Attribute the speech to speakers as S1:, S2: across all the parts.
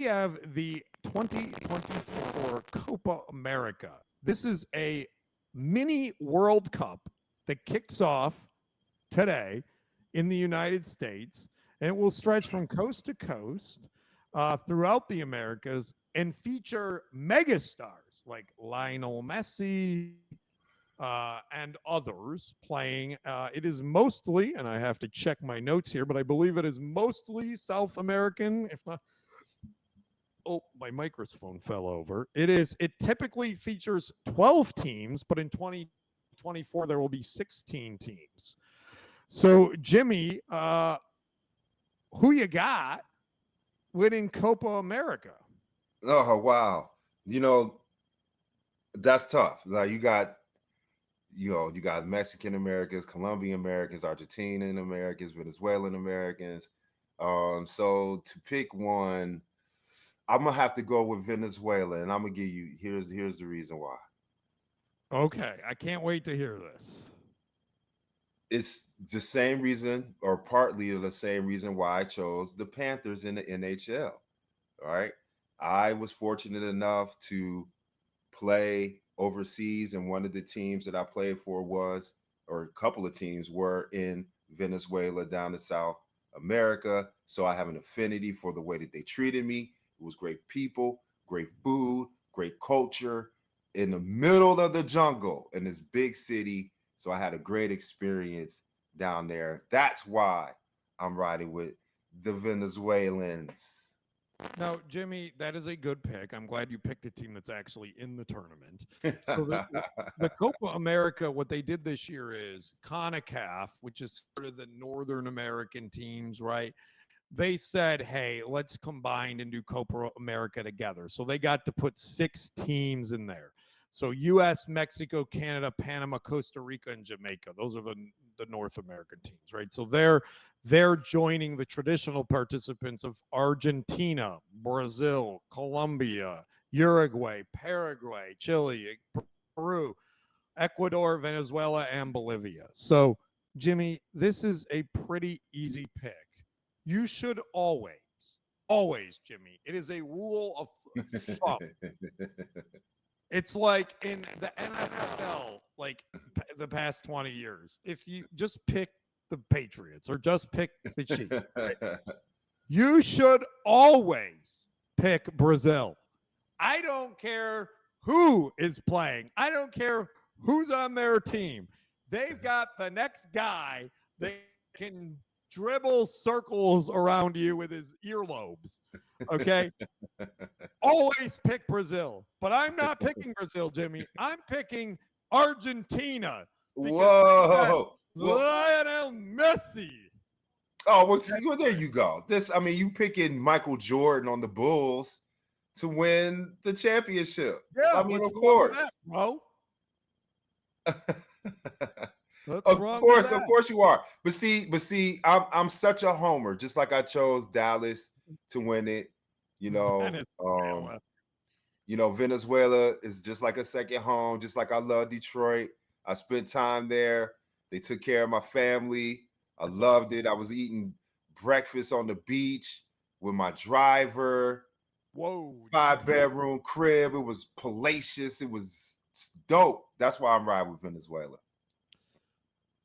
S1: have the 2024 Copa America. This is a mini World Cup that kicks off today in the United States, and it will stretch from coast to coast throughout the Americas and feature megastars like Lionel Messi and others playing. It is mostly, and I have to check my notes here, but I believe it is mostly South American, if not. Oh, my microphone fell over. It typically features 12 teams, but in 2024 there will be 16 teams. So, Jimmy, who you got winning Copa America?
S2: Oh wow. You know, that's tough. Like you got Mexican Americans, Colombian Americans, Argentinian Americans, Venezuelan Americans. So to pick one, I'm gonna have to go with Venezuela, and I'm gonna give you here's the reason why.
S1: Okay, I can't wait to hear this.
S2: It's the same reason, or partly the same reason why I chose the Panthers in the NHL. All right. I was fortunate enough to play overseas, and one of the teams that I played for was, or a couple of teams were in Venezuela down in South America. So I have an affinity for the way that they treated me. It was great people, great food, great culture in the middle of the jungle in this big city. So I had a great experience down there. That's why I'm riding with the Venezuelans.
S1: Now, Jimmy, that is a good pick. I'm glad you picked a team that's actually in the tournament. So the Copa America, what they did this year is CONCACAF, which is sort of the Northern American teams, right? They said, hey, let's combine and do Copa America together. So they got to put 6 teams in there. So US, Mexico, Canada, Panama, Costa Rica, and Jamaica. Those are the North American teams, right? So they're joining the traditional participants of Argentina, Brazil, Colombia, Uruguay, Paraguay, Chile, Peru, Ecuador, Venezuela, and Bolivia. So, Jimmy, this is a pretty easy pick. You should always, Jimmy, it is a rule of thumb. It's like in the NFL, like the past 20 years. If you just pick the Patriots or just pick the Chiefs, right? You should always pick Brazil. I don't care who is playing. I don't care who's on their team. They've got the next guy that can dribble circles around you with his earlobes. Okay. Always pick Brazil, but I'm not picking Brazil, Jimmy. I'm picking Argentina because they got
S2: Whoa. Well,
S1: Lionel Messi.
S2: oh, well, see, well, there you go. I mean, you picking Michael Jordan on the Bulls to win the championship.
S1: Yeah,
S2: I mean,
S1: what's
S2: of
S1: wrong with
S2: course.
S1: that, bro? What's
S2: Of
S1: wrong with
S2: course, of
S1: that?
S2: course you are. But see, I'm such a homer. Just like I chose Dallas to win it. You know, um,
S1: Venezuela.
S2: Venezuela is just like a second home. Just like I love Detroit. I spent time there. They took care of my family. I
S1: That's
S2: loved
S1: awesome.
S2: it. I was eating breakfast on the beach with my driver.
S1: Whoa, did you
S2: Five
S1: play?
S2: bedroom crib. It was palatious. It was dope. That's why I'm riding with Venezuela.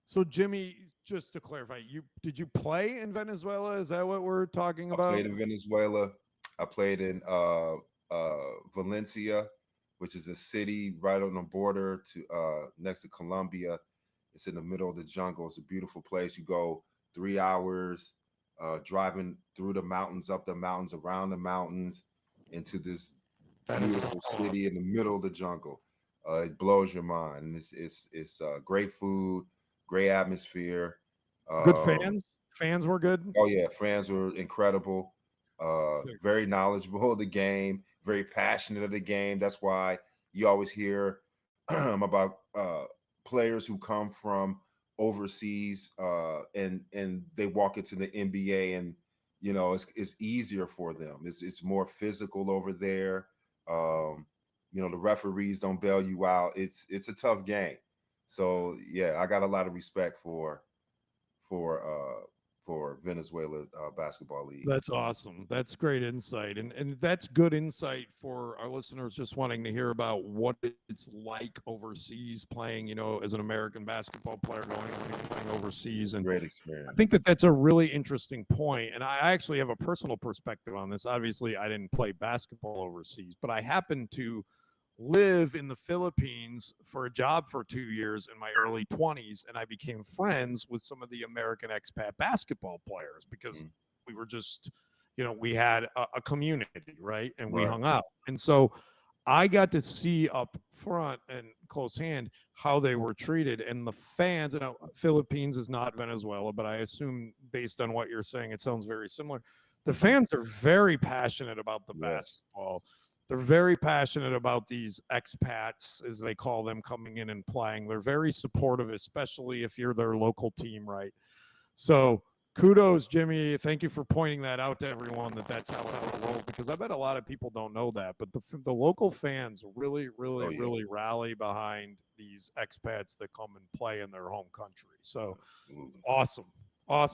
S1: So, Jimmy, just to clarify, you did you play in Venezuela? Is that what we're talking
S2: I
S1: about?
S2: played in Venezuela. I played in Valencia, which is a city right on the border to next to Colombia. It's in the middle of the jungle. It's a beautiful place. You go 3 hours driving through the mountains, up the mountains, around the mountains, into this
S1: That is so
S2: beautiful
S1: cool.
S2: city in the middle of the jungle. It blows your mind. And it's great food, great atmosphere.
S1: Good
S2: Um,
S1: fans. Fans were good.
S2: Oh yeah, fans were incredible. Very knowledgeable of the game, very passionate of the game. That's why you always hear about players who come from overseas and they walk into the NBA, and it's easier for them. It's more physical over there. Um, the referees don't bail you out. It's a tough game. So yeah, I got a lot of respect for for Venezuela basketball leagues.
S1: That's awesome. That's great insight. And that's good insight for our listeners just wanting to hear about what it's like overseas playing, as an American basketball player going and playing overseas. And
S2: Great
S1: I
S2: experience.
S1: think that that's a really interesting point. And I actually have a personal perspective on this. Obviously, I didn't play basketball overseas, but I happened to live in the Philippines for a job for 2 years in my early 20s, and I became friends with some of the American expat basketball players because we were just, we had a community, right? And we hung out. And so I got to see up front and close hand how they were treated, and the fans. Philippines is not Venezuela, but I assume based on what you're saying, it sounds very similar. The fans are very passionate about the basketball. They're very passionate about these expats, as they call them, coming in and playing. They're very supportive, especially if you're their local team, right? So kudos, Jimmy. Thank you for pointing that out to everyone, that's how it rolls, because I bet a lot of people don't know that. But the local fans really, really, really rally behind these expats that come and play in their home country. So awesome.